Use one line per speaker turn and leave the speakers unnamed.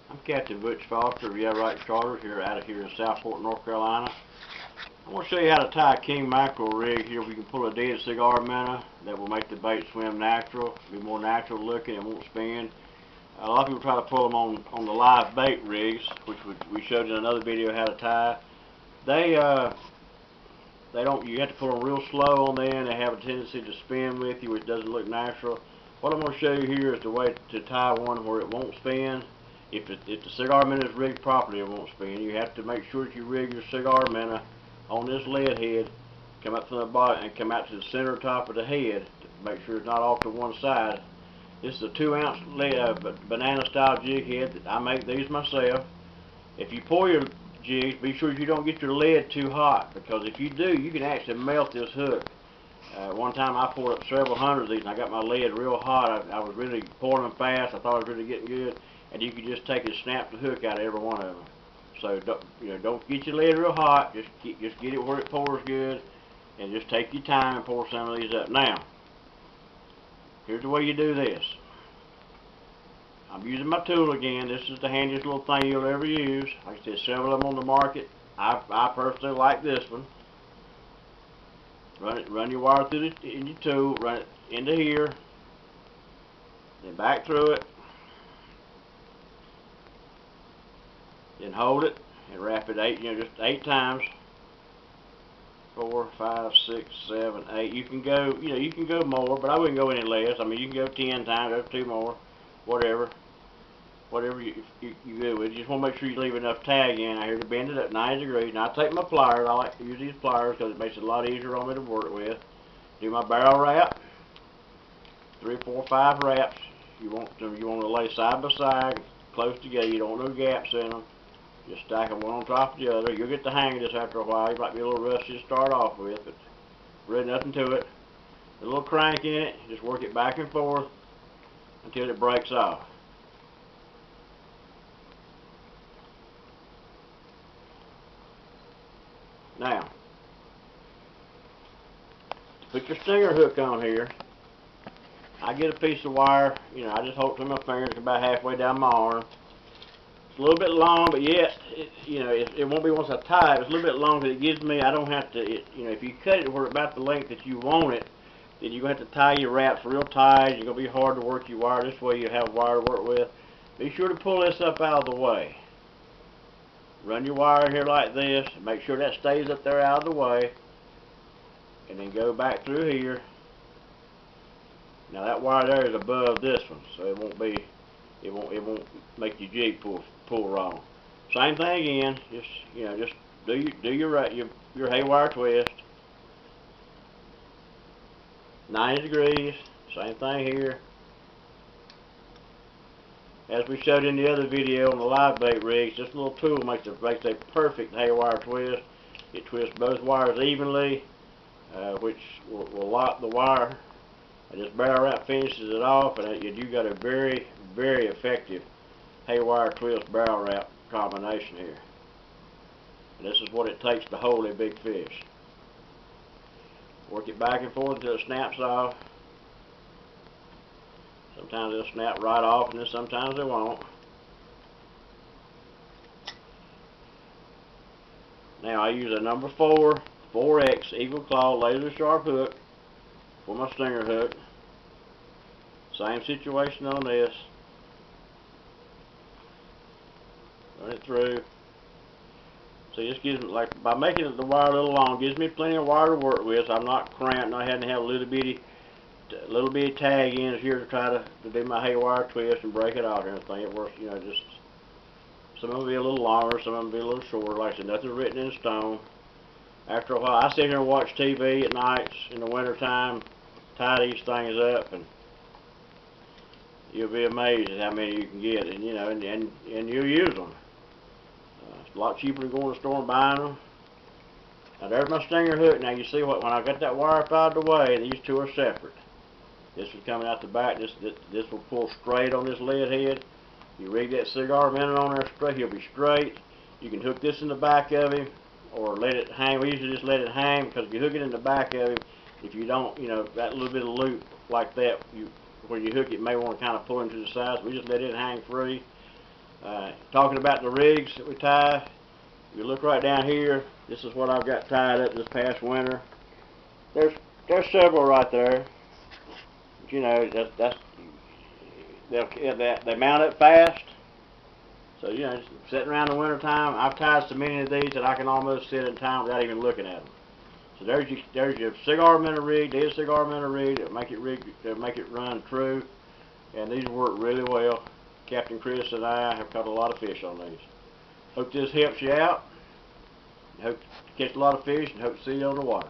I'm Captain Butch Foster of Yeah Right Charters here out of here in Southport, North Carolina. I want to show you how to tie a king mackerel rig here. We can pull a dead cigar minnow that will make the bait swim natural, be more natural looking, and won't spin. A lot of people try to pull them on the live bait rigs, which we showed in another video how to tie. They don't. You have to pull them real slow on there, and they have a tendency to spin with you, which doesn't look natural. What I'm going to show you here is the way to tie one where it won't spin. If the cigar minnow is rigged properly, it won't spin. You have to make sure that you rig your cigar minnow on this lead head, come up from the bottom and come out to the center top of the head to make sure it's not off to one side. This is a 2-ounce banana style jig head that I make these myself. If you pour your jigs, be sure you don't get your lead too hot, because if you do, you can actually melt this hook. One time I poured up several hundred of these and I got my lead real hot. I was really pouring them fast. I thought I was really getting good, and you could just take and snap the hook out of every one of them. So don't get your lead real hot. Just get it where it pours good, and just take your time and pour some of these up. Now, here's the way you do this. I'm using my tool again. This is the handiest little thing you'll ever use. Like I said, several of them on the market. I personally like this one. Run your wire through in your tool, run it into here, then back through it, then hold it and wrap it just 8 times. 4, 5, 6, 7, 8. You can go more, but I wouldn't go any less. I mean, you can go 10 times, go 2 more, whatever you do with it. You just want to make sure you leave enough tag in out here to bend it up 90 degrees. Now I take my pliers. I like to use these pliers because it makes it a lot easier on me to work with. Do my barrel wrap, 3, 4, 5 wraps. You want to lay side by side, close together. You don't want no gaps in them. Just stack them one on top of the other. You'll get the hang of this after a while. You might be a little rusty to start off with, but really nothing to it. A little crank in it. Just work it back and forth until it breaks off. Now, to put your stinger hook on here, I get a piece of wire. I just hold it with my fingers about halfway down my arm. It's a little bit long, but yet, it won't be once I tie it. It's a little bit long because it gives me, I don't have to, if you cut it where about the length that you want it, then you're going to have to tie your wraps real tight. It's going to be hard to work your wire. This way you have wire to work with. Be sure to pull this up out of the way. Run your wire in here like this. Make sure that stays up there out of the way. And then go back through here. Now that wire there is above this one, so it won't make your jig pull wrong. Same thing again. Just do your haywire twist. 90 degrees. Same thing here. As we showed in the other video on the live bait rigs, this little tool makes a perfect haywire twist. It twists both wires evenly, which will lock the wire. And this barrel wrap finishes it off, and you got a very, very effective haywire twist barrel wrap combination here. And this is what it takes to hold a big fish. Work it back and forth until it snaps off. Sometimes it'll snap right off, and then sometimes it won't. Now I use a number 4, 4X eagle claw laser sharp hook for my stinger hook. Same situation on this. Run it through. See, this gives me, like, by making the wire a little long, gives me plenty of wire to work with. So I'm not cramped, not having to have a little bitty tag in here to try to do my haywire twist and break it out and everything. It works, just some of them will be a little longer, some of them will be a little shorter. Like I said, nothing's written in stone. After a while, I sit here and watch TV at nights in the winter time, tie these things up, and you'll be amazed at how many you can get, and and you'll use them. It's a lot cheaper than going to the store and buying them. Now there's my stinger hook. Now you see when I got that wire up out of the way, these two are separate. This is coming out the back. This will pull straight on this lead head. You rig that cigar minnow on there straight, he'll be straight. You can hook this in the back of him, or let it hang. We usually just let it hang, because if you hook it in the back of him, if you don't, that little bit of loop like that, where you hook it, may want to kind of pull him to the side. So we just let it hang free. Talking about the rigs that we tie, if you look right down here, this is what I've got tied up this past winter. There's several right there. But, you know, they mount up fast. So, you know, sitting around the winter time, I've tied so many of these that I can almost sit in time without even looking at them. So there's your cigar minnow rig. There's a cigar minnow rig that make it run true, and these work really well. Captain Chris and I have caught a lot of fish on these. Hope this helps you out. Hope to catch a lot of fish, and hope to see you on the water.